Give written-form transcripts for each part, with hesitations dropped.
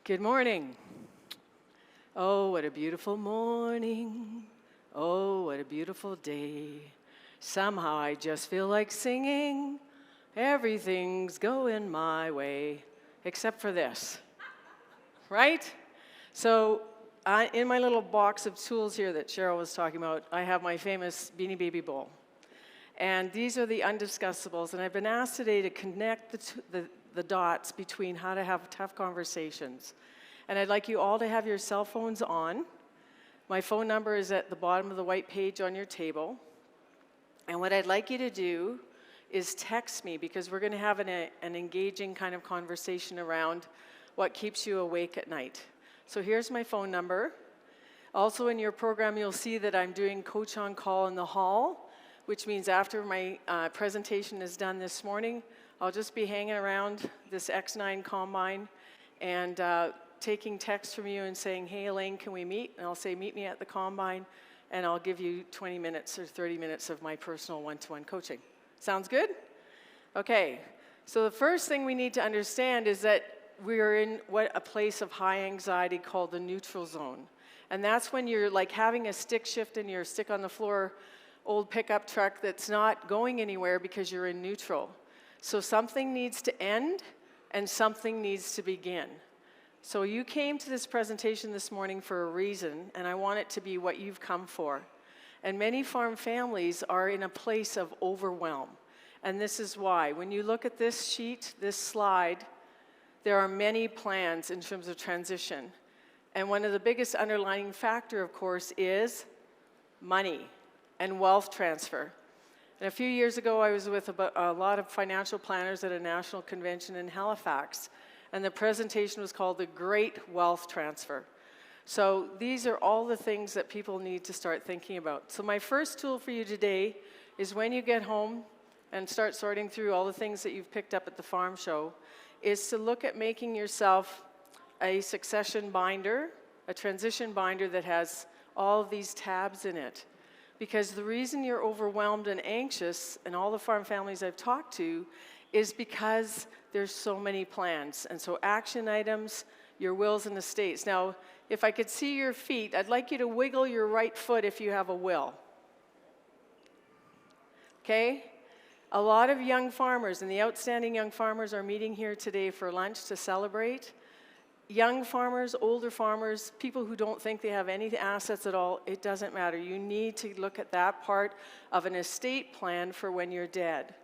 Good morning. Oh, what a beautiful morning. Oh, what a beautiful day. Somehow I just feel like singing. Everything's going my way, except for this, right? So in my little box of tools here that Cheryl was talking about, I have my famous Beanie Baby bowl. And these are the undiscussables, and I've been asked today to connect the dots between how to have tough conversations. And I'd like you all to have your cell phones on. My phone number is at the bottom of the white page on your table. And what I'd like you to do is text me, because we're going to have an engaging kind of conversation around what keeps you awake at night. So here's my phone number. Also in your program, you'll see that I'm doing Coach on Call in the hall, which means after my presentation is done this morning, I'll just be hanging around this X9 Combine and taking texts from you and saying, hey, Elaine, can we meet? And I'll say, meet me at the Combine, and I'll give you 20 minutes or 30 minutes of my personal one-to-one coaching. Sounds good? Okay, so the first thing we need to understand is that we're in a place of high anxiety called the neutral zone. And that's when you're like having a stick shift in your stick on the floor old pickup truck that's not going anywhere because you're in neutral. So something needs to end and something needs to begin. So you came to this presentation this morning for a reason, and I want it to be what you've come for. And many farm families are in a place of overwhelm. And this is why. When you look at this sheet, this slide, there are many plans in terms of transition. And one of the biggest underlying factor, of course, is money and wealth transfer. And a few years ago, I was with a lot of financial planners at a national convention in Halifax, and the presentation was called The Great Wealth Transfer. So these are all the things that people need to start thinking about. So my first tool for you today is when you get home and start sorting through all the things that you've picked up at the farm show, is to look at making yourself a succession binder, a transition binder that has all of these tabs in it. Because the reason you're overwhelmed and anxious, and all the farm families I've talked to, is because there's so many plans. And so action items, your wills and estates. Now, if I could see your feet, I'd like you to wiggle your right foot if you have a will. Okay? A lot of young farmers, and the outstanding young farmers are meeting here today for lunch to celebrate. Young farmers, older farmers, people who don't think they have any assets at all, it doesn't matter. You need to look at that part of an estate plan for when you're dead.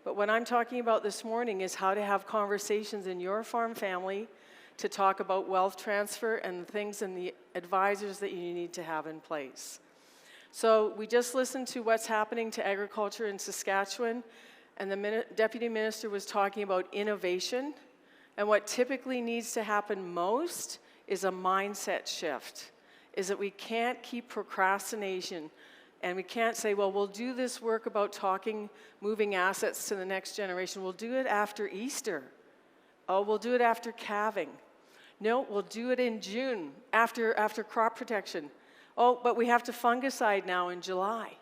But what I'm talking about this morning is how to have conversations in your farm family to talk about wealth transfer and the things and the advisors that you need to have in place. So we just listened to what's happening to agriculture in Saskatchewan, and the Deputy Minister was talking about innovation. And what typically needs to happen most is a mindset shift, is that we can't keep procrastination, and we can't say, well, we'll do this work about moving assets to the next generation. We'll do it after Easter. Oh, we'll do it after calving. No, we'll do it in June, after crop protection. Oh, but we have to fungicide now in July.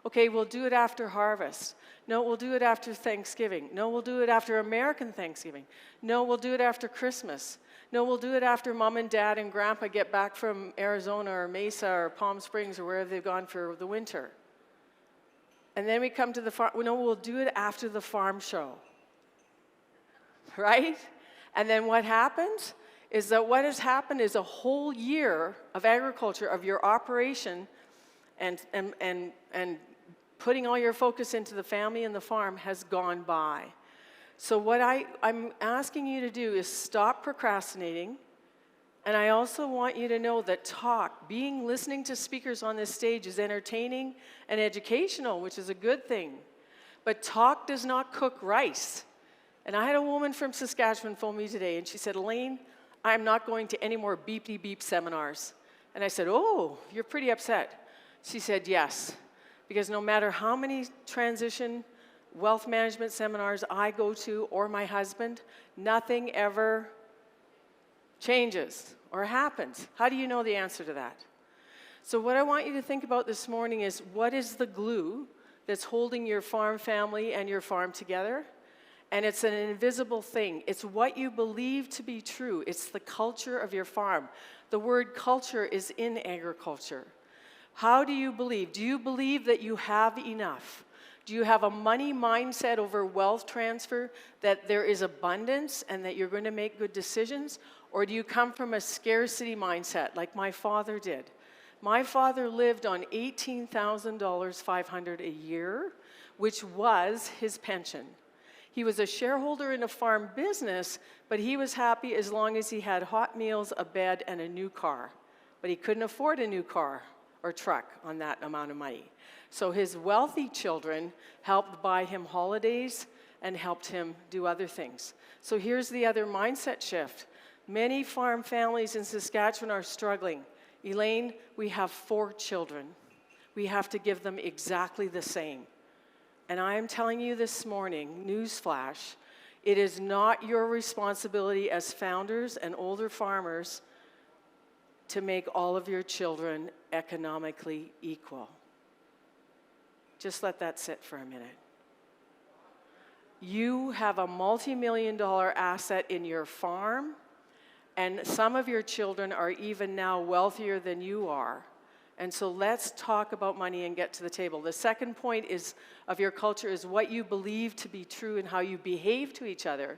Okay, we'll do it after harvest. No, we'll do it after Thanksgiving. No, we'll do it after American Thanksgiving. No, we'll do it after Christmas. No, we'll do it after Mom and Dad and Grandpa get back from Arizona or Mesa or Palm Springs or wherever they've gone for the winter. And then we come to the farm. No, we'll do it after the farm show. Right? And then what happens is that what has happened is a whole year of agriculture, of your operation, and putting all your focus into the family and the farm has gone by. So what I'm asking you to do is stop procrastinating, and I also want you to know that listening to speakers on this stage is entertaining and educational, which is a good thing. But talk does not cook rice. And I had a woman from Saskatchewan phone me today, and she said, Elaine, I'm not going to any more beep-de-beep seminars. And I said, oh, you're pretty upset. She said, yes. Because no matter how many transition wealth management seminars I go to, or my husband, nothing ever changes or happens. How do you know the answer to that? So what I want you to think about this morning is, what is the glue that's holding your farm family and your farm together? And it's an invisible thing. It's what you believe to be true. It's the culture of your farm. The word culture is in agriculture. How do you believe? Do you believe that you have enough? Do you have a money mindset over wealth transfer, that there is abundance and that you're going to make good decisions? Or do you come from a scarcity mindset like my father did? My father lived on $18,500 a year, which was his pension. He was a shareholder in a farm business, but he was happy as long as he had hot meals, a bed, and a new car. But he couldn't afford a new car or truck on that amount of money. So his wealthy children helped buy him holidays and helped him do other things. So here's the other mindset shift. Many farm families in Saskatchewan are struggling. Elaine, we have 4 children. We have to give them exactly the same. And I am telling you this morning, newsflash, it is not your responsibility as founders and older farmers to make all of your children economically equal. Just let that sit for a minute. You have a multi-million-dollar asset in your farm, and some of your children are even now wealthier than you are. And so let's talk about money and get to the table. The second point of your culture is what you believe to be true and how you behave to each other.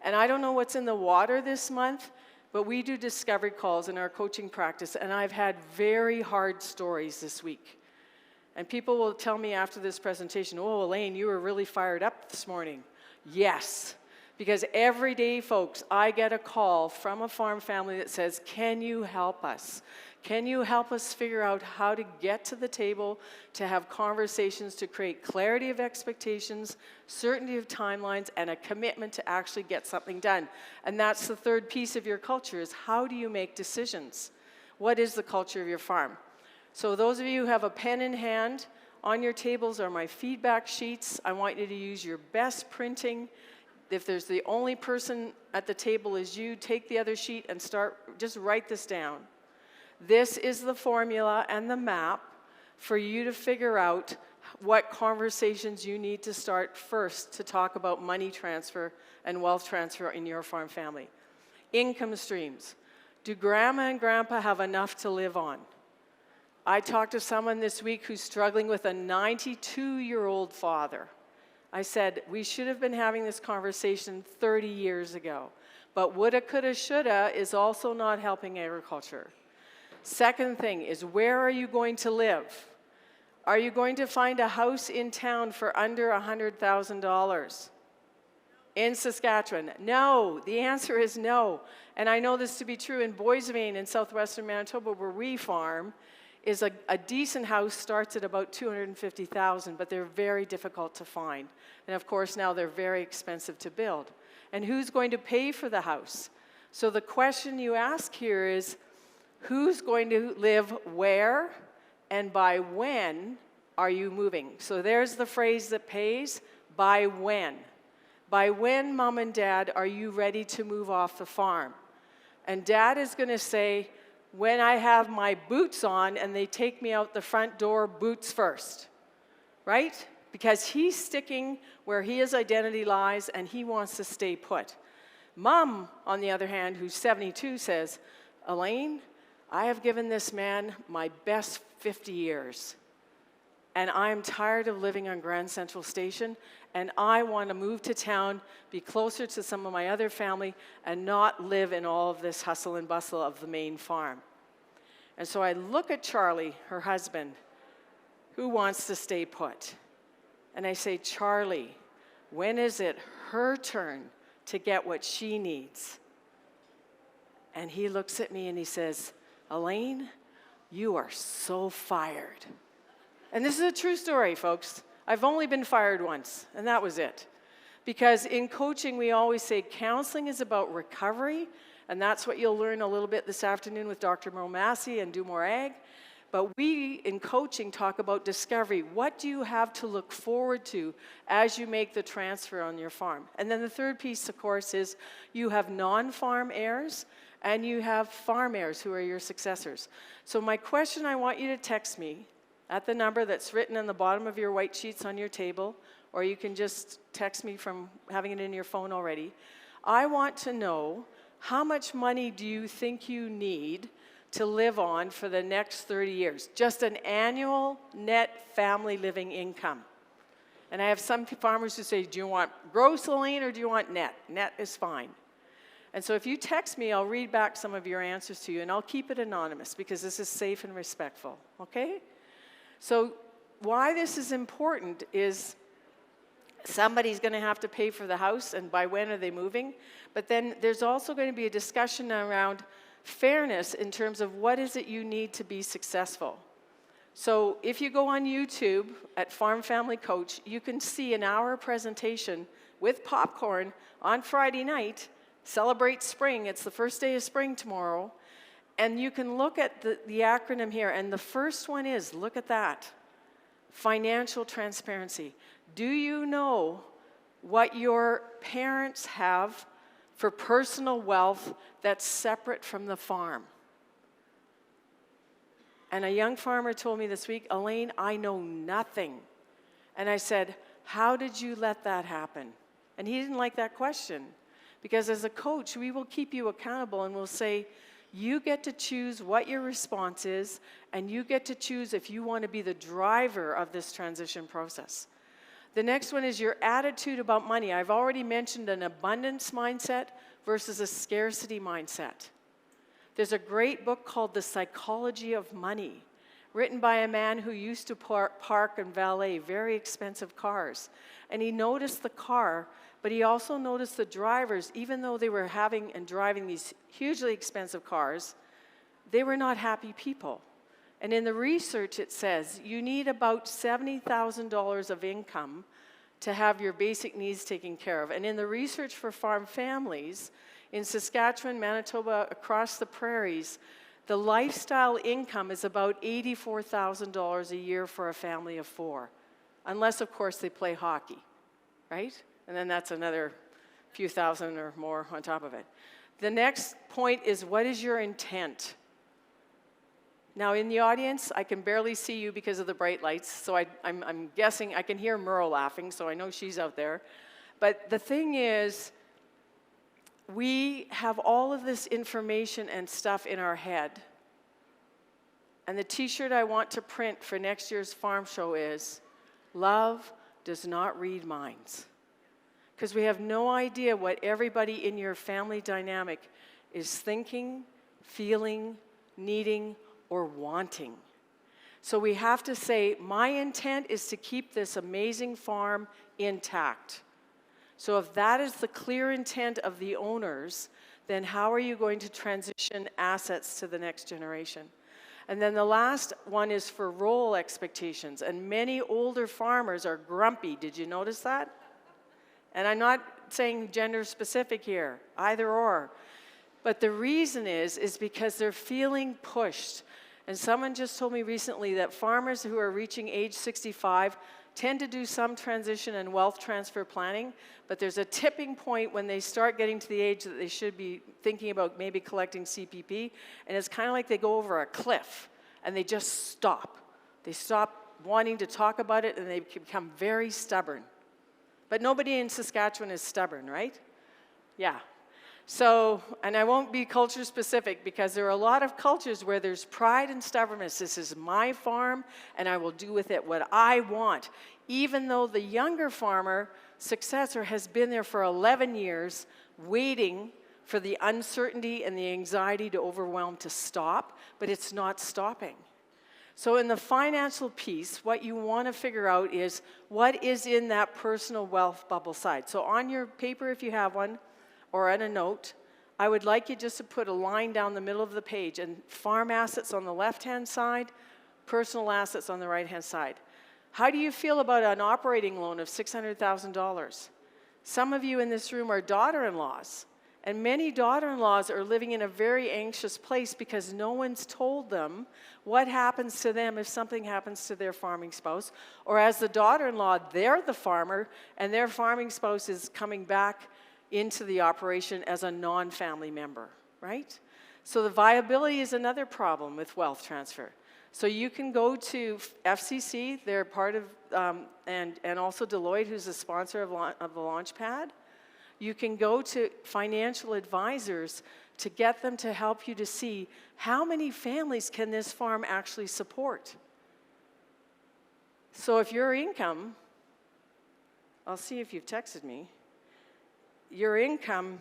And I don't know what's in the water this month, but we do discovery calls in our coaching practice, and I've had very hard stories this week. And people will tell me after this presentation, oh, Elaine, you were really fired up this morning. Yes, because every day, folks, I get a call from a farm family that says, can you help us? Can you help us figure out how to get to the table, to have conversations, to create clarity of expectations, certainty of timelines, and a commitment to actually get something done? And that's the third piece of your culture, is how do you make decisions? What is the culture of your farm? So those of you who have a pen in hand, on your tables are my feedback sheets. I want you to use your best printing. If there's the only person at the table is you, take the other sheet and just write this down. This is the formula and the map for you to figure out what conversations you need to start first to talk about money transfer and wealth transfer in your farm family. Income streams. Do grandma and grandpa have enough to live on? I talked to someone this week who's struggling with a 92-year-old father. I said, we should have been having this conversation 30 years ago. But woulda, coulda, shoulda is also not helping agriculture. Second thing is, where are you going to live? Are you going to find a house in town for under $100,000 in Saskatchewan? No, the answer is no. And I know this to be true in Boissevain in southwestern Manitoba, where we farm, is a decent house starts at about $250,000, but they're very difficult to find. And of course, now they're very expensive to build. And who's going to pay for the house? So the question you ask here is, who's going to live where, and by when are you moving? So there's the phrase that pays, by when. By when, Mom and Dad, are you ready to move off the farm? And Dad is going to say, when I have my boots on and they take me out the front door, boots first, right? Because he's sticking where his identity lies and he wants to stay put. Mom, on the other hand, who's 72, says, Elaine, I have given this man my best 50 years, and I'm tired of living on Grand Central Station, and I want to move to town, be closer to some of my other family, and not live in all of this hustle and bustle of the main farm. And so I look at Charlie, her husband, who wants to stay put. And I say, Charlie, when is it her turn to get what she needs? And he looks at me and he says, Elaine, you are so fired. And this is a true story, folks. I've only been fired once, and that was it. Because in coaching, we always say counseling is about recovery, and that's what you'll learn a little bit this afternoon with Dr. Merle Massey and Do More Ag. But we, in coaching, talk about discovery. What do you have to look forward to as you make the transfer on your farm? And then the third piece, of course, is you have non-farm heirs, and you have farm heirs who are your successors. So my question, I want you to text me at the number that's written on the bottom of your white sheets on your table, or you can just text me from having it in your phone already. I want to know, how much money do you think you need to live on for the next 30 years? Just an annual net family living income. And I have some farmers who say, do you want gross, Elaine, or do you want net? Net is fine. And so if you text me, I'll read back some of your answers to you, and I'll keep it anonymous because this is safe and respectful, okay? So why this is important is somebody's going to have to pay for the house, and by when are they moving? But then there's also going to be a discussion around fairness in terms of what is it you need to be successful. So if you go on YouTube at Farm Family Coach, you can see an hour presentation with popcorn on Friday night. Celebrate spring. It's the first day of spring tomorrow. And you can look at the acronym here. And the first one is, look at that, financial transparency. Do you know what your parents have for personal wealth that's separate from the farm? And a young farmer told me this week, Elaine, I know nothing. And I said, how did you let that happen? And he didn't like that question. Because as a coach, we will keep you accountable and we'll say, you get to choose what your response is, and you get to choose if you want to be the driver of this transition process. The next one is your attitude about money. I've already mentioned an abundance mindset versus a scarcity mindset. There's a great book called The Psychology of Money, written by a man who used to park and valet very expensive cars. And he noticed the car, but he also noticed the drivers, even though they were having and driving these hugely expensive cars, they were not happy people. And in the research it says you need about $70,000 of income to have your basic needs taken care of. And in the research for farm families, in Saskatchewan, Manitoba, across the prairies, the lifestyle income is about $84,000 a year for a family of 4. Unless, of course, they play hockey, right? And then that's another few thousand or more on top of it. The next point is, what is your intent? Now, in the audience, I can barely see you because of the bright lights, so I'm guessing I can hear Merle laughing, so I know she's out there. But the thing is, we have all of this information and stuff in our head. And the t-shirt I want to print for next year's farm show is, love does not read minds. Because we have no idea what everybody in your family dynamic is thinking, feeling, needing, or wanting. So we have to say, my intent is to keep this amazing farm intact. So if that is the clear intent of the owners, then how are you going to transition assets to the next generation? And then the last one is for role expectations. And many older farmers are grumpy. Did you notice that? And I'm not saying gender specific here, either or. But the reason is because they're feeling pushed. And someone just told me recently that farmers who are reaching age 65 tend to do some transition and wealth transfer planning, but there's a tipping point when they start getting to the age that they should be thinking about maybe collecting CPP, and it's kind of like they go over a cliff, and they just stop. They stop wanting to talk about it, and they become very stubborn. But nobody in Saskatchewan is stubborn, right? Yeah. So, and I won't be culture specific because there are a lot of cultures where there's pride and stubbornness. This is my farm and I will do with it what I want. Even though the younger farmer, successor, has been there for 11 years waiting for the uncertainty and the anxiety to overwhelm to stop, but it's not stopping. So in the financial piece, what you want to figure out is what is in that personal wealth bubble side. So on your paper, if you have one, or on a note, I would like you just to put a line down the middle of the page, and farm assets on the left-hand side, personal assets on the right-hand side. How do you feel about an operating loan of $600,000? Some of you in this room are daughter-in-laws, and many daughter-in-laws are living in a very anxious place because no one's told them what happens to them if something happens to their farming spouse, or as the daughter-in-law, they're the farmer, and their farming spouse is coming back into the operation as a non-family member, right? So the viability is another problem with wealth transfer. So you can go to FCC, they're part of, and also Deloitte, who's a sponsor of the Launchpad. You can go to financial advisors to get them to help you to see how many families can this farm actually support. So if your income, I'll see if you've texted me, your income,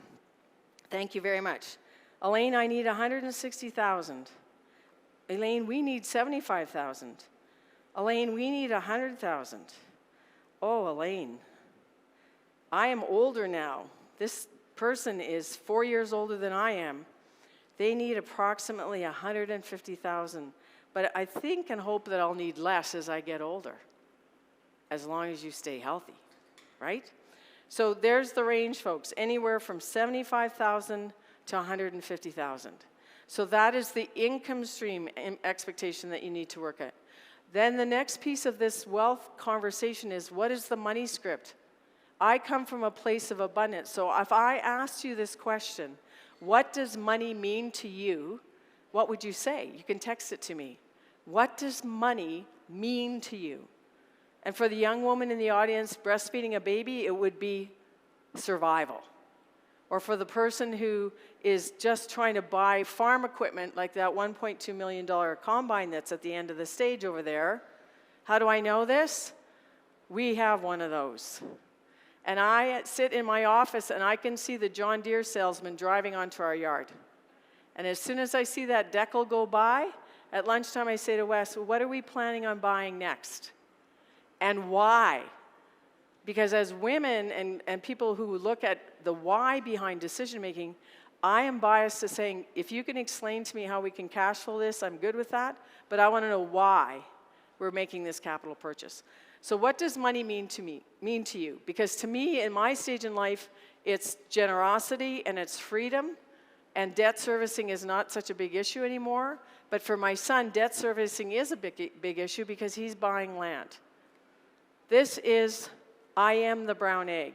thank you very much. Elaine, I need 160,000. Elaine, we need 75,000. Elaine, we need 100,000. Oh, Elaine, I am older now. This person is 4 years older than I am. They need approximately 150,000. But I think and hope that I'll need less as I get older, as long as you stay healthy, right? So there's the range, folks, anywhere from 75,000 to 150,000. So that is the income stream expectation that you need to work at. Then the next piece of this wealth conversation is, what is the money script? I come from a place of abundance. So if I asked you this question, what does money mean to you? What would you say? You can text it to me. What does money mean to you? And for the young woman in the audience breastfeeding a baby, it would be survival. Or for the person who is just trying to buy farm equipment like that $1.2 million combine that's at the end of the stage over there, how do I know this? We have one of those. And I sit in my office and I can see the John Deere salesman driving onto our yard. And as soon as I see that decal go by, at lunchtime I say to Wes, what are we planning on buying next? And why? Because as women and people who look at the why behind decision making, I am biased to saying, if you can explain to me how we can cash flow this, I'm good with that, but I want to know why we're making this capital purchase. So what does money mean to you? Because to me, in my stage in life, it's generosity and it's freedom, and debt servicing is not such a big issue anymore. But for my son, debt servicing is a big issue because he's buying land. This is I Am the Brown Egg.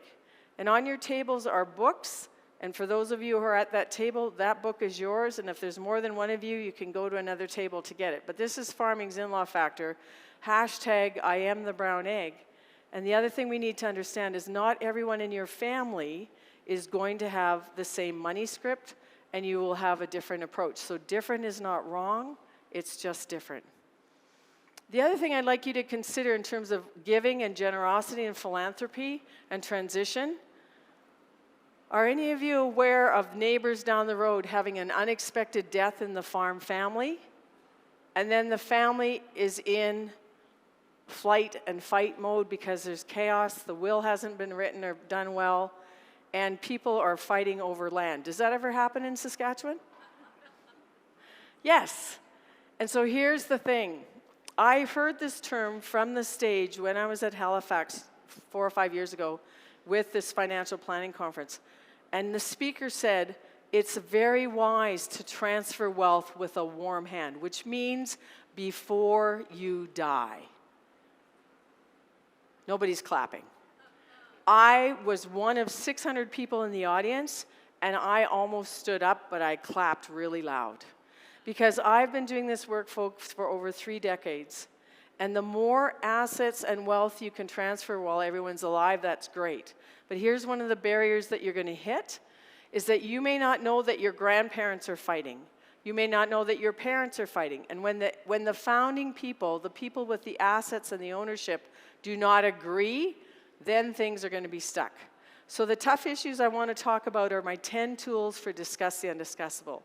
And on your tables are books, and for those of you who are at that table, that book is yours, and if there's more than one of you, you can go to another table to get it. But this is Farming's In-Law Factor, hashtag I Am the Brown Egg. And the other thing we need to understand is not everyone in your family is going to have the same money script, and you will have a different approach. So different is not wrong, it's just different. The other thing I'd like you to consider in terms of giving and generosity and philanthropy and transition, are any of you aware of neighbors down the road having an unexpected death in the farm family? And then the family is in flight and fight mode because there's chaos, the will hasn't been written or done well, and people are fighting over land. Does that ever happen in Saskatchewan? Yes. And so here's the thing. I heard this term from the stage when I was at Halifax 4 or 5 years ago with this financial planning conference. And the speaker said, it's very wise to transfer wealth with a warm hand, which means before you die. Nobody's clapping. I was one of 600 people in the audience, and I almost stood up, but I clapped really loud. Because I've been doing this work, folks, for over 3 decades. And the more assets and wealth you can transfer while everyone's alive, that's great. But here's one of the barriers that you're going to hit, is that you may not know that your grandparents are fighting. You may not know that your parents are fighting. And when the founding people, the people with the assets and the ownership, do not agree, then things are going to be stuck. So the tough issues I want to talk about are my 10 tools for Discuss the Undiscussable.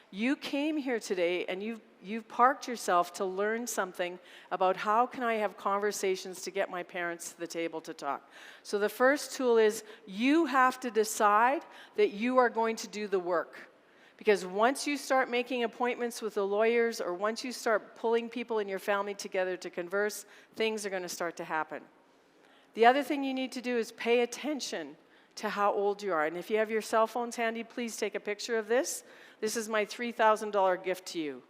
You came here today and you've parked yourself to learn something about how can I have conversations to get my parents to the table to talk. So the first tool is you have to decide that you are going to do the work. Because once you start making appointments with the lawyers or once you start pulling people in your family together to converse, things are going to start to happen. The other thing you need to do is pay attention to how old you are. And if you have your cell phones handy, please take a picture of this. This is my $3,000 gift to you.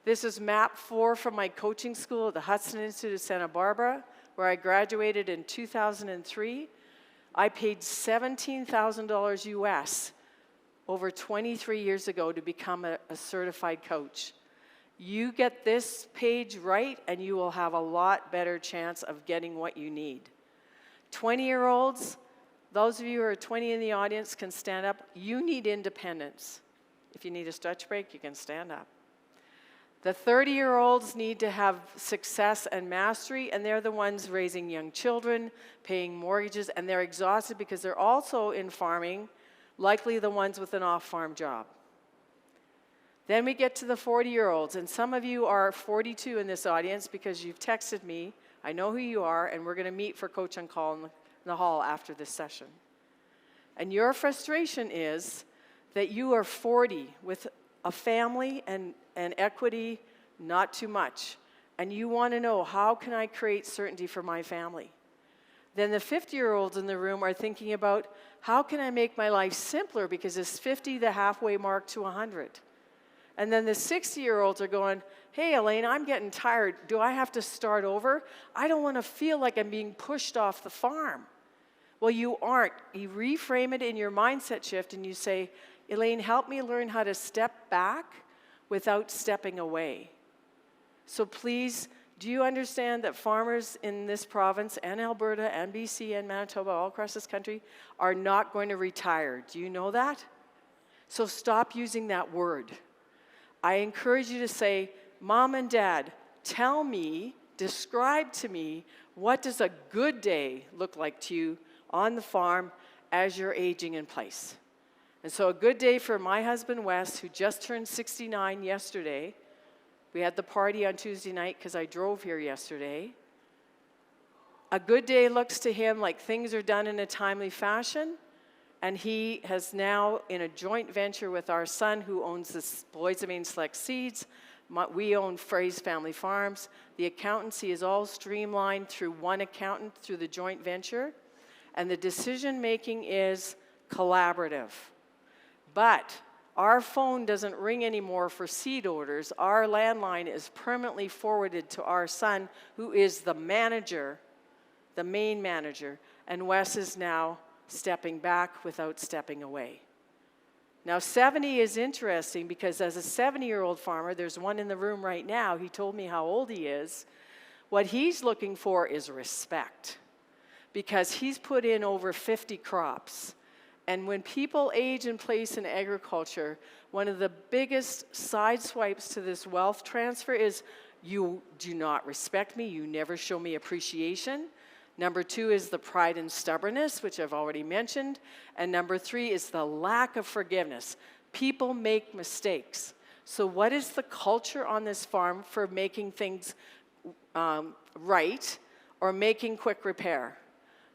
This is map 4 from my coaching school at the Hudson Institute of Santa Barbara, where I graduated in 2003. I paid $17,000 US over 23 years ago to become a certified coach. You get this page right, and you will have a lot better chance of getting what you need. 20-year-olds, those of you who are 20 in the audience can stand up. You need independence. If you need a stretch break, you can stand up. The 30-year-olds need to have success and mastery, and they're the ones raising young children, paying mortgages, and they're exhausted because they're also in farming, likely the ones with an off-farm job. Then we get to the 40-year-olds, and some of you are 42 in this audience because you've texted me. I know who you are, and we're going to meet for Coach on Call in the hall after this session. And your frustration is that you are 40 with a family and equity, not too much, and you want to know, how can I create certainty for my family? Then the 50-year-olds in the room are thinking about, how can I make my life simpler, because it's 50 the halfway mark to 100. And then the 60-year-olds are going, hey, Elaine, I'm getting tired. Do I have to start over? I don't want to feel like I'm being pushed off the farm. Well, you aren't. You reframe it in your mindset shift, and you say, Elaine, help me learn how to step back without stepping away. So please, do you understand that farmers in this province and Alberta and BC and Manitoba, all across this country, are not going to retire? Do you know that? So stop using that word. I encourage you to say, Mom and Dad, tell me, describe to me, what does a good day look like to you on the farm as you're aging in place? And so a good day for my husband, Wes, who just turned 69 yesterday. We had the party on Tuesday night because I drove here yesterday. A good day looks to him like things are done in a timely fashion. And he has now, in a joint venture with our son, who owns the Boys of Maine Select Seeds. We own Froese Family Farms. The accountancy is all streamlined through one accountant through the joint venture. And the decision-making is collaborative. But our phone doesn't ring anymore for seed orders. Our landline is permanently forwarded to our son, who is the manager, the main manager. And Wes is now stepping back without stepping away. Now, 70 is interesting because as a 70-year-old farmer, there's one in the room right now, he told me how old he is. What he's looking for is respect, because he's put in over 50 crops. And when people age in place in agriculture, one of the biggest side swipes to this wealth transfer is, you do not respect me, you never show me appreciation. Number 2 is the pride and stubbornness, which I've already mentioned. And number 3 is the lack of forgiveness. People make mistakes. So what is the culture on this farm for making things right or making quick repair?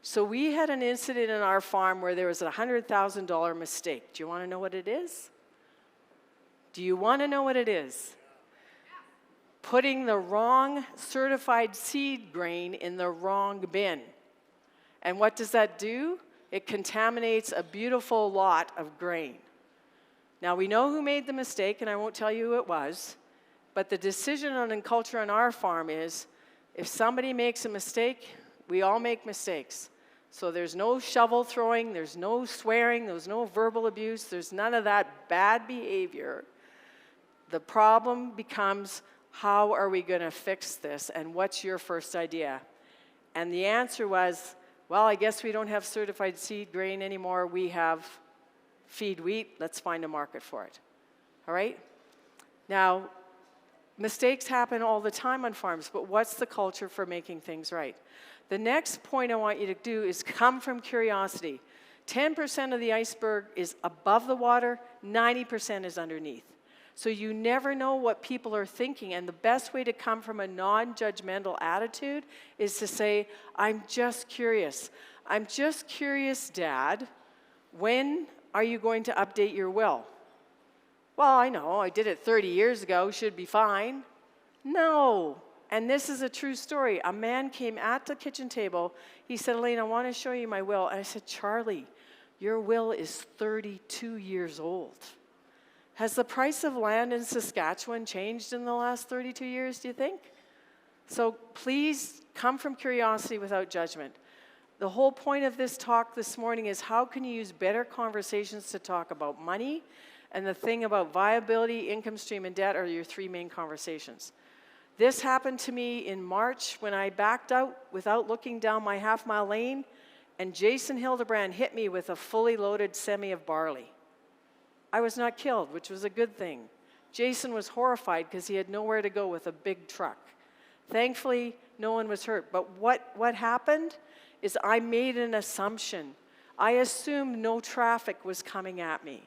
So we had an incident in our farm where there was a $100,000 mistake. Do you want to know what it is? Do you want to know what it is? Putting the wrong certified seed grain in the wrong bin. And what does that do? It contaminates a beautiful lot of grain. Now, we know who made the mistake, and I won't tell you who it was, but the decision on culture on our farm is, if somebody makes a mistake, we all make mistakes. So there's no shovel throwing, there's no swearing, there's no verbal abuse, there's none of that bad behavior. The problem becomes, how are we going to fix this, and what's your first idea? And the answer was, well, I guess we don't have certified seed grain anymore. We have feed wheat. Let's find a market for it. All right? Now, mistakes happen all the time on farms, but what's the culture for making things right? The next point I want you to do is come from curiosity. 10% of the iceberg is above the water, 90% is underneath. So you never know what people are thinking, and the best way to come from a non-judgmental attitude is to say, I'm just curious. I'm just curious, Dad, when are you going to update your will? Well, I know, I did it 30 years ago, should be fine. No, and this is a true story. A man came at the kitchen table, he said, Elaine, I want to show you my will. And I said, Charlie, your will is 32 years old. Has the price of land in Saskatchewan changed in the last 32 years, do you think? So please come from curiosity without judgment. The whole point of this talk this morning is, how can you use better conversations to talk about money And the thing about viability, income stream, and debt are your three main conversations. This happened to me in March when I backed out without looking down my half-mile lane, and Jason Hildebrand hit me with a fully loaded semi of barley. I was not killed, which was a good thing. Jason was horrified because he had nowhere to go with a big truck. Thankfully, no one was hurt. But what happened is I made an assumption. I assumed no traffic was coming at me.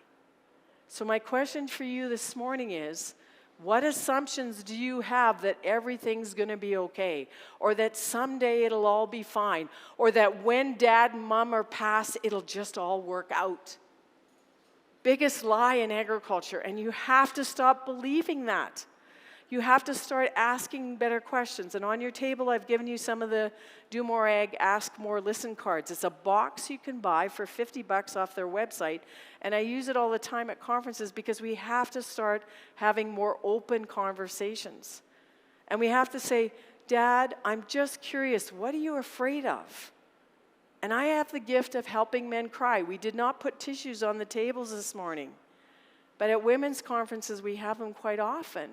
So my question for you this morning is, what assumptions do you have that everything's going to be okay? Or that someday it'll all be fine? Or that when dad and mom are passed, it'll just all work out? Biggest lie in agriculture, and you have to stop believing that. You have to start asking better questions. And on your table, I've given you some of the Do More Ag, Ask More, Listen cards. It's a box you can buy for $50 off their website. And I use it all the time at conferences because we have to start having more open conversations. And we have to say, Dad, I'm just curious, what are you afraid of? And I have the gift of helping men cry. We did not put tissues on the tables this morning. But at women's conferences, we have them quite often.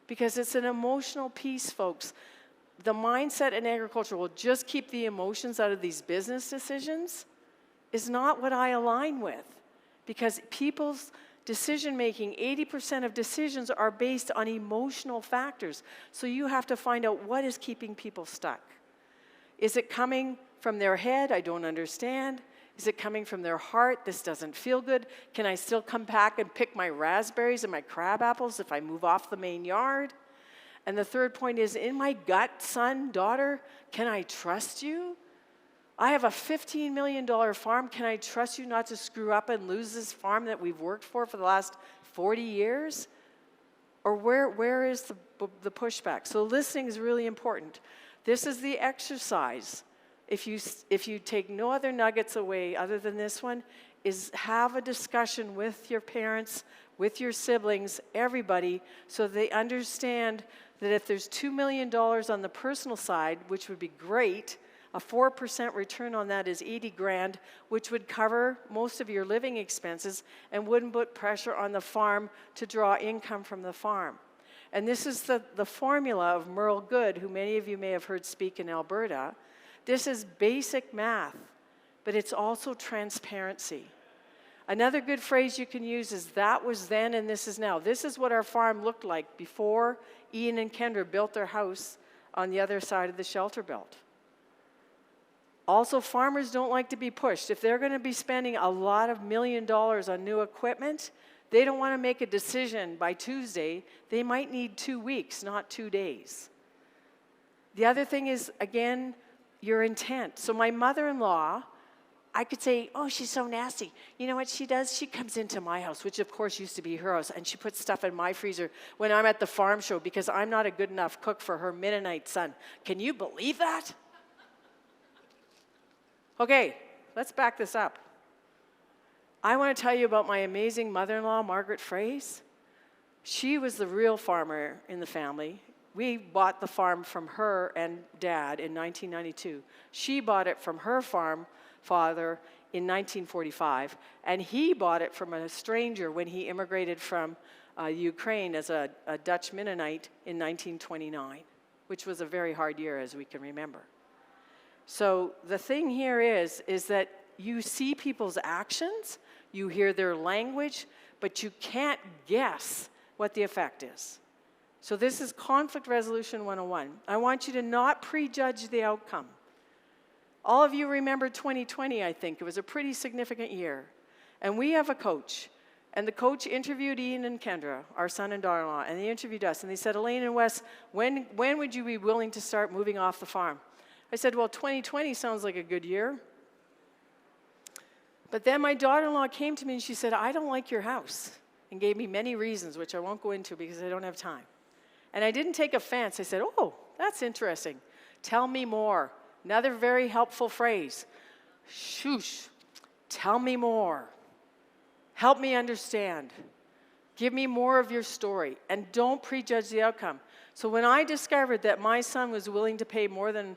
Because it's an emotional piece, folks. The mindset in agriculture will just keep the emotions out of these business decisions is not what I align with. Because people's decision-making, 80% of decisions are based on emotional factors. So you have to find out what is keeping people stuck. Is it coming from their head? I don't understand. Is it coming from their heart? This doesn't feel good. Can I still come back and pick my raspberries and my crab apples if I move off the main yard? And the third point is, in my gut, son, daughter, can I trust you? I have a $15 million farm. Can I trust you not to screw up and lose this farm that we've worked for the last 40 years? Or where is the pushback? So listening is really important. This is the exercise. If you take no other nuggets away other than this one, is have a discussion with your parents, with your siblings, everybody, so they understand that if there's $2 million on the personal side, which would be great, a 4% return on that is 80 grand, which would cover most of your living expenses and wouldn't put pressure on the farm to draw income from the farm. And this is the formula of Merle Good, who many of you may have heard speak in Alberta. This is basic math, but it's also transparency. Another good phrase you can use is that was then and this is now. This is what our farm looked like before Ian and Kendra built their house on the other side of the shelter belt. Also, farmers don't like to be pushed. If they're going to be spending a lot of $1 million on new equipment, they don't want to make a decision by Tuesday. They might need 2 weeks, not 2 days. The other thing is, again, your intent. So my mother-in-law, I could say, oh, she's so nasty. You know what she does? She comes into my house, which of course used to be her house, and she puts stuff in my freezer when I'm at the farm show because I'm not a good enough cook for her Mennonite son. Can you believe that? Okay, let's back this up. I want to tell you about my amazing mother-in-law, Margaret Froese. She was the real farmer in the family. We bought the farm from her and Dad in 1992. She bought it from her father in 1945, and he bought it from a stranger when he immigrated from Ukraine as a Dutch Mennonite in 1929, which was a very hard year, as we can remember. So the thing here is that you see people's actions, you hear their language, but you can't guess what the effect is. So this is Conflict Resolution 101. I want you to not prejudge the outcome. All of you remember 2020, I think. It was a pretty significant year. And we have a coach. And the coach interviewed Ian and Kendra, our son and daughter-in-law, and they interviewed us. And they said, Elaine and Wes, when would you be willing to start moving off the farm? I said, well, 2020 sounds like a good year. But then my daughter-in-law came to me and she said, I don't like your house, and gave me many reasons, which I won't go into because I don't have time. And I didn't take offense. I said, oh, that's interesting. Tell me more. Another very helpful phrase. Shoosh. Tell me more. Help me understand. Give me more of your story. And don't prejudge the outcome. So when I discovered that my son was willing to pay more than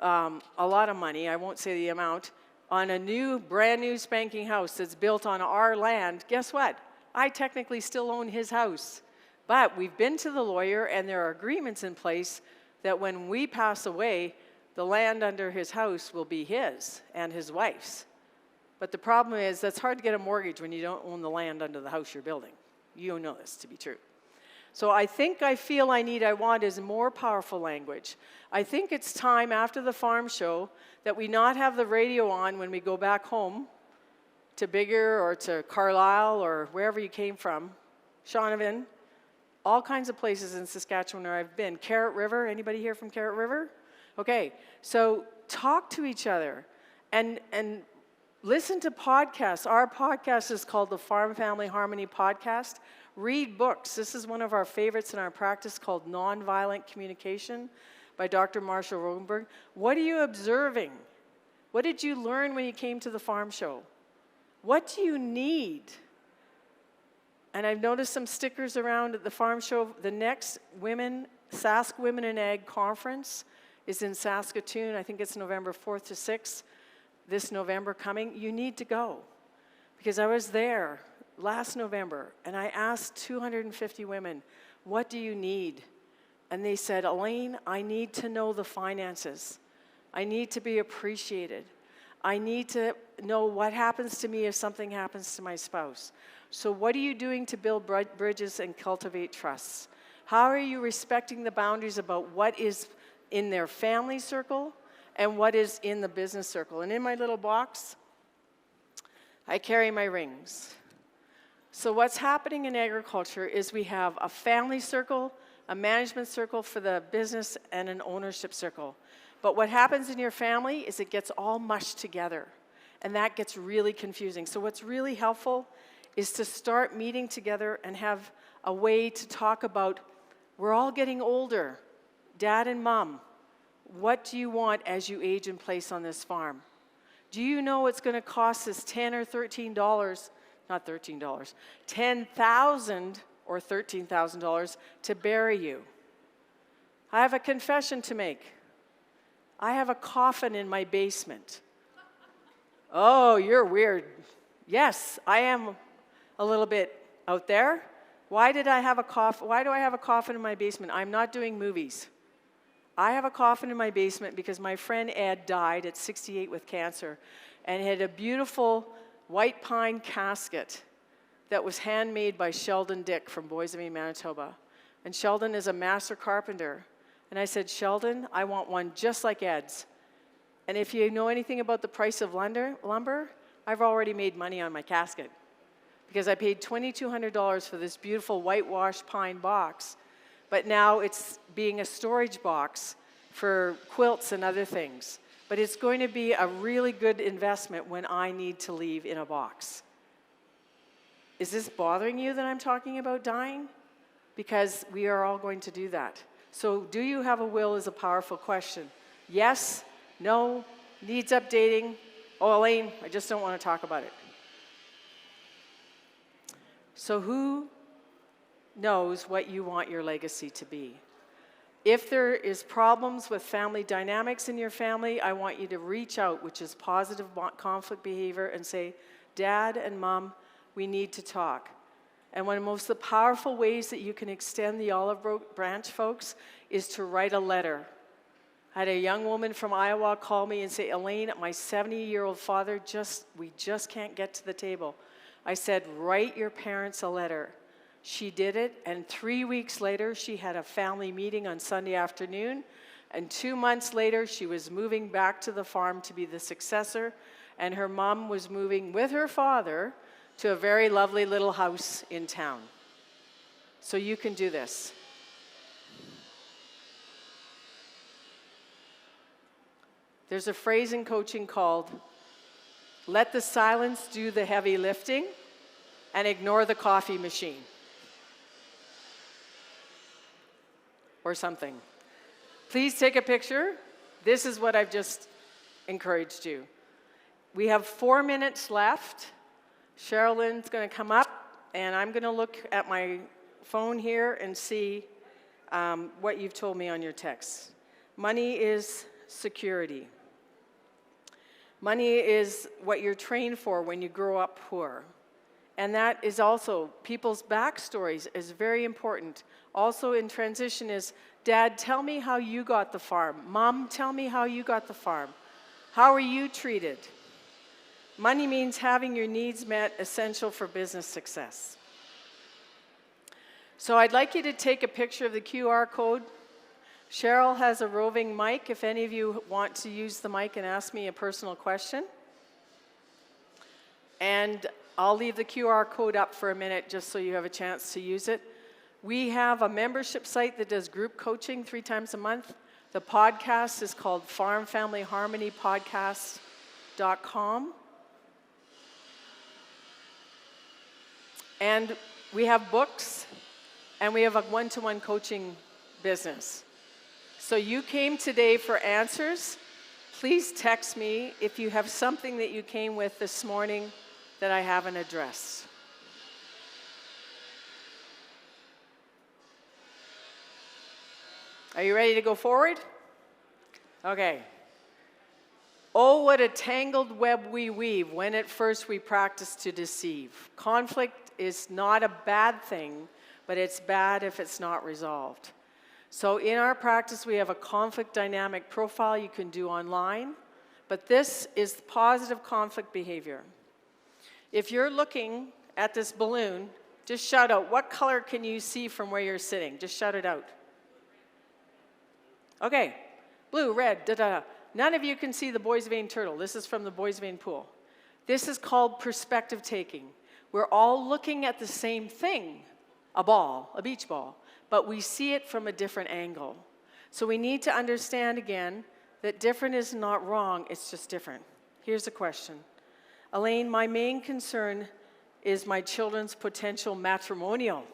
a lot of money, I won't say the amount, on a brand new spanking house that's built on our land, guess what? I technically still own his house. But we've been to the lawyer, and there are agreements in place that when we pass away, the land under his house will be his and his wife's. But the problem is that's hard to get a mortgage when you don't own the land under the house you're building. You know this to be true. So I think I want is more powerful language. I think it's time after the farm show that we not have the radio on when we go back home to Bigger or to Carlisle or wherever you came from, Shaunavon, all kinds of places in Saskatchewan where I've been. Carrot River, anybody here from Carrot River? Okay, so talk to each other and listen to podcasts. Our podcast is called the Farm Family Harmony Podcast. Read books. This is one of our favorites in our practice called Nonviolent Communication by Dr. Marshall Rosenberg. What are you observing? What did you learn when you came to the farm show? What do you need? And I've noticed some stickers around at the farm show. The next Sask Women in Ag Conference is in Saskatoon. I think it's November 4th to 6th, this November coming. You need to go. Because I was there last November, and I asked 250 women, what do you need? And they said, Elaine, I need to know the finances. I need to be appreciated. I need to know what happens to me if something happens to my spouse. So what are you doing to build bridges and cultivate trusts? How are you respecting the boundaries about what is in their family circle and what is in the business circle? And in my little box, I carry my rings. So what's happening in agriculture is we have a family circle, a management circle for the business, and an ownership circle. But what happens in your family is it gets all mushed together, and that gets really confusing. So what's really helpful is to start meeting together and have a way to talk about, we're all getting older. Dad and mom, what do you want as you age in place on this farm? Do you know it's going to cost us $10 or $13, not $13, $10,000 or $13,000 to bury you? I have a confession to make. I have a coffin in my basement. Oh, you're weird. Yes, I am a little bit out there. Why do I have a coffin in my basement? I'm not doing movies. I have a coffin in my basement because my friend Ed died at 68 with cancer and had a beautiful white pine casket that was handmade by Sheldon Dick from Boys of Me, Manitoba. And Sheldon is a master carpenter. And I said, Sheldon, I want one just like Ed's. And if you know anything about the price of lumber, I've already made money on my casket because I paid $2,200 for this beautiful whitewashed pine box. But now it's being a storage box for quilts and other things. But it's going to be a really good investment when I need to leave in a box. Is this bothering you that I'm talking about dying? Because we are all going to do that. So do you have a will is a powerful question. Yes, no, needs updating. Oh, Elaine, I just don't want to talk about it. So who knows what you want your legacy to be? If there is problems with family dynamics in your family, I want you to reach out, which is positive conflict behavior, and say, Dad and Mom, we need to talk. And one of the most powerful ways that you can extend the olive branch, folks, is to write a letter. I had a young woman from Iowa call me and say, Elaine, my 70-year-old father, we just can't get to the table. I said, write your parents a letter. She did it, and 3 weeks later, she had a family meeting on Sunday afternoon, and 2 months later, she was moving back to the farm to be the successor, and her mom was moving with her father to a very lovely little house in town. So you can do this. There's a phrase in coaching called, let the silence do the heavy lifting and ignore the coffee machine. Or something. Please take a picture. This is what I've just encouraged you. We have 4 minutes left. Sherilyn's going to come up, and I'm going to look at my phone here and see what you've told me on your text. Money is security. Money is what you're trained for when you grow up poor. And that is also, people's backstories is very important. Also in transition is, Dad, tell me how you got the farm. Mom, tell me how you got the farm. How are you treated? Money means having your needs met, essential for business success. So I'd like you to take a picture of the QR code. Cheryl has a roving mic if any of you want to use the mic and ask me a personal question. And I'll leave the QR code up for a minute just so you have a chance to use it. We have a membership site that does group coaching 3 times a month. The podcast is called Farm Family Harmony Podcast.com. And we have books, and we have a one-to-one coaching business. So you came today for answers. Please text me if you have something that you came with this morning that I haven't addressed. Are you ready to go forward? Okay. Oh, what a tangled web we weave when at first we practice to deceive. Conflict is not a bad thing, but it's bad if it's not resolved. So in our practice, we have a conflict dynamic profile you can do online, but this is positive conflict behavior. If you're looking at this balloon, just shout out, what color can you see from where you're sitting? Just shout it out. Okay, blue, red, da-da-da. None of you can see the Boys Vein turtle. This is from the Boys Vein pool. This is called perspective taking. We're all looking at the same thing, a ball, a beach ball, but we see it from a different angle. So we need to understand again that different is not wrong, it's just different. Here's a question. Elaine, my main concern is my children's potential matrimonial.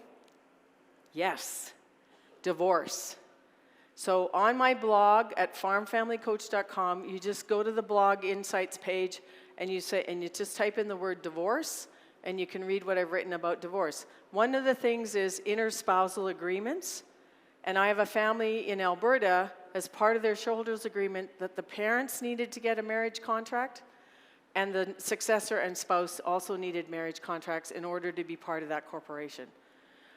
Yes. Divorce. So on my blog at farmfamilycoach.com, you just go to the blog insights page and you just type in the word divorce and you can read what I've written about divorce. One of the things is interspousal agreements. And I have a family in Alberta as part of their shareholders agreement that the parents needed to get a marriage contract and the successor and spouse also needed marriage contracts in order to be part of that corporation.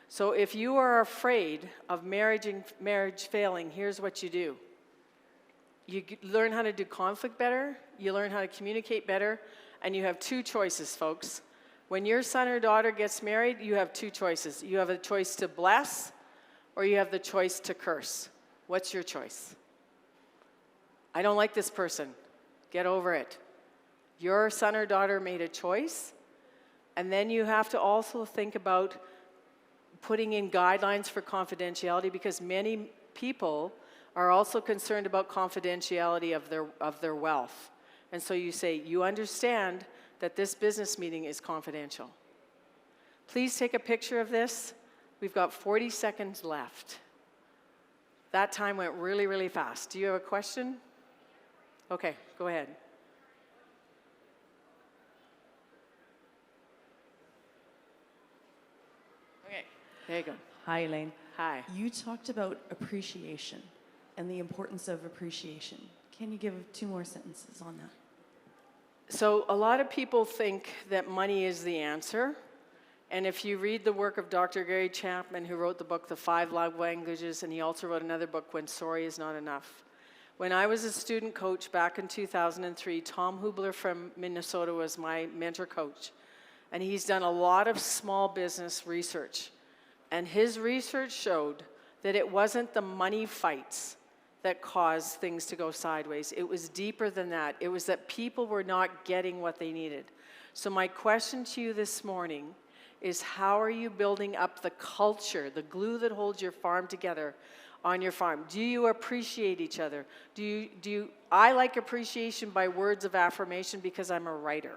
So if you are afraid of marriage failing, here's what you do. You learn how to do conflict better, you learn how to communicate better, and you have 2 choices, folks. When your son or daughter gets married, you have 2 choices. You have a choice to bless, or you have the choice to curse. What's your choice? I don't like this person. Get over it. Your son or daughter made a choice, and then you have to also think about putting in guidelines for confidentiality because many people are also concerned about confidentiality of their wealth. And so you say, you understand that this business meeting is confidential. Please take a picture of this. We've got 40 seconds left. That time went really, really fast. Do you have a question? Okay, go ahead. Okay, there you go. Hi, Elaine. Hi. You talked about appreciation and the importance of appreciation. Can you give 2 more sentences on that? So a lot of people think that money is the answer. And if you read the work of Dr. Gary Chapman, who wrote the book, The 5 Love Languages, and he also wrote another book, When Sorry Is Not Enough. When I was a student coach back in 2003, Tom Hubler from Minnesota was my mentor coach. And he's done a lot of small business research. And his research showed that it wasn't the money fights that caused things to go sideways. It was deeper than that. It was that people were not getting what they needed. So my question to you this morning is, how are you building up the culture, the glue that holds your farm together on your farm? Do you appreciate each other? I like appreciation by words of affirmation because I'm a writer.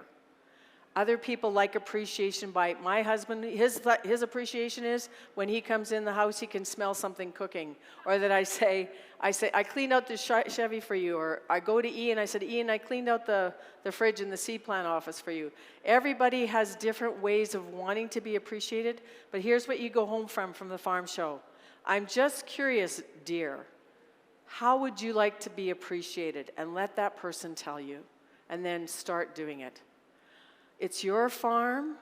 Other people like appreciation by, my husband, his appreciation is when he comes in the house, he can smell something cooking. Or that I say, I cleaned out the Chevy for you. Or I go to Ian, I said, Ian, I cleaned out the fridge in the seed plant office for you. Everybody has different ways of wanting to be appreciated, but here's what you go home from the farm show. I'm just curious, dear, how would you like to be appreciated? And let that person tell you, and then start doing it. It's your farm,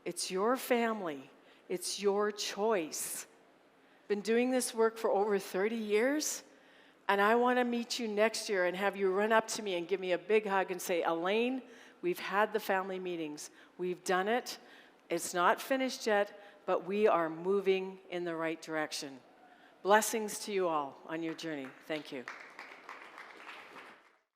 It's your family. It's your choice. Been doing this work for over 30 years, and I want to meet you next year and have you run up to me and give me a big hug and say, Elaine, we've had the family meetings. We've done it. It's not finished yet, but we are moving in the right direction. Blessings to you all on your journey. Thank you.